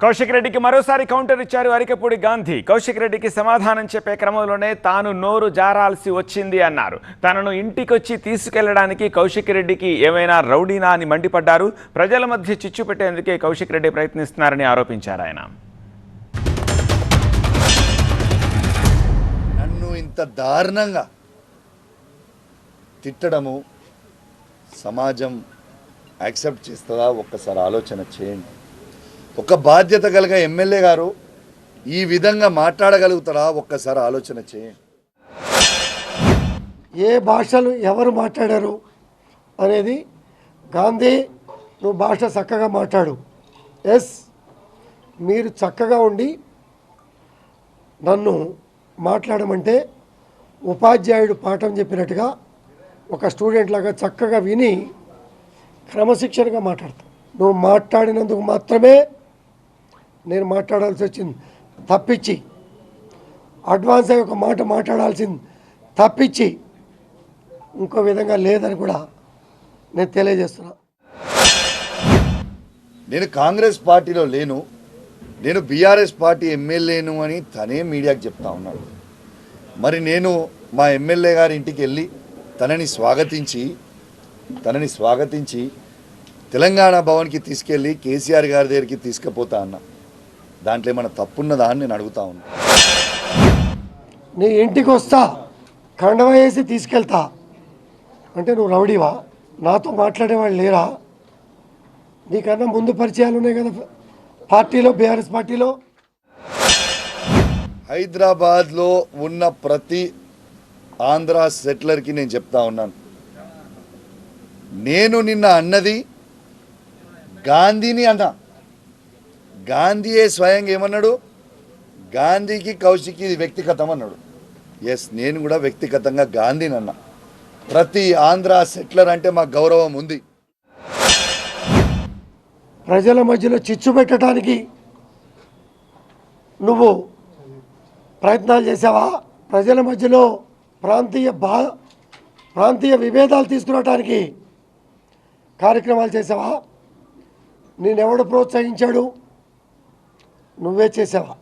కౌశిక్ రెడ్డికి మరోసారి కౌంటర్ ఇచ్చారు అరికపూడి గాంధీ. కౌశిక్ రెడ్డికి సమాధానం చెప్పే క్రమంలోనే తాను నోరు జారాల్సి వచ్చింది అన్నారు. తనను ఇంటికొచ్చి తీసుకెళ్లడానికి కౌశిక్ రెడ్డికి ఏమైనా రౌడీనా అని మండిపడ్డారు. ప్రజల మధ్య చిచ్చు పెట్టేందుకే కౌశిక్ రెడ్డి ప్రయత్నిస్తున్నారని ఆరోపించారు ఆయన. నన్ను ఇంత దారుణంగా తిట్టడము సమాజం యాక్సెప్ట్ చేస్తుందా? ఒక్కసారి ఆలోచన చేయండి. ఒక బాధ్యత కలిగిన ఎమ్మెల్యే గారు ఈ విధంగా మాట్లాడగలుగుతారా? ఒక్కసారి ఆలోచన చేయండి. ఏ భాషలు ఎవరు మాట్లాడారు అనేది గాంధీ నువ్వు భాష చక్కగా మాట్లాడు. ఎస్, మీరు చక్కగా ఉండి నన్ను మాట్లాడమంటే ఉపాధ్యాయుడు పాఠం చెప్పినట్టుగా ఒక స్టూడెంట్ లాగా చక్కగా విని క్రమశిక్షణగా మాట్లాడతావు. నువ్వు మాట్లాడినందుకు మాత్రమే నేను మాట్లాడాల్సి వచ్చింది తప్పించి, అడ్వాన్స్ అయ్యి ఒక మాట మాట్లాడాల్సింది తప్పించి ఇంకో విధంగా లేదని కూడా నేను తెలియజేస్తున్నా. నేను కాంగ్రెస్ పార్టీలో లేను, నేను బీఆర్ఎస్ పార్టీ ఎమ్మెల్యేను అని తనే మీడియాకి చెప్తా ఉన్నాడు. మరి నేను మా ఎమ్మెల్యే గారి ఇంటికి వెళ్ళి తనని స్వాగతించి తెలంగాణ భవన్కి తీసుకెళ్ళి కేసీఆర్ గారి దగ్గరికి తీసుకుపోతా అన్న. దాంట్లో ఏమైనా తప్పున్నదా అని నేను అడుగుతా ఉన్నా. నీ ఇంటికి వస్తా, కండవ వేసి తీసుకెళ్తా అంటే నువ్వు రౌడీవా? నాతో మాట్లాడేవాళ్ళు లేరా? నీకన్నా ముందు పరిచయాలు ఉన్నాయి కదా పార్టీలో, బీఆర్ఎస్ పార్టీలో. హైదరాబాద్లో ఉన్న ప్రతి ఆంధ్ర సెటిలర్కి నేను చెప్తా ఉన్నాను, నేను నిన్న అన్నది గాంధీని అన్నా. గాంధీయే స్వయంగా ఏమన్నాడు? గాంధీకి కౌశిక్ ఇది వ్యక్తిగతం అన్నాడు. ఎస్, నేను కూడా వ్యక్తిగతంగా గాంధీని అన్నా. ప్రతి ఆంధ్ర సెటిలర్ అంటే మాకు గౌరవం ఉంది. ప్రజల మధ్యలో చిచ్చు పెట్టడానికి నువ్వు ప్రయత్నాలు చేసావా? ప్రజల మధ్యలో ప్రాంతీయ విభేదాలు తీసుకురావడానికి కార్యక్రమాలు చేసావా? నేనెవడు ప్రోత్సహించాడు? నువ్వే చేసావా?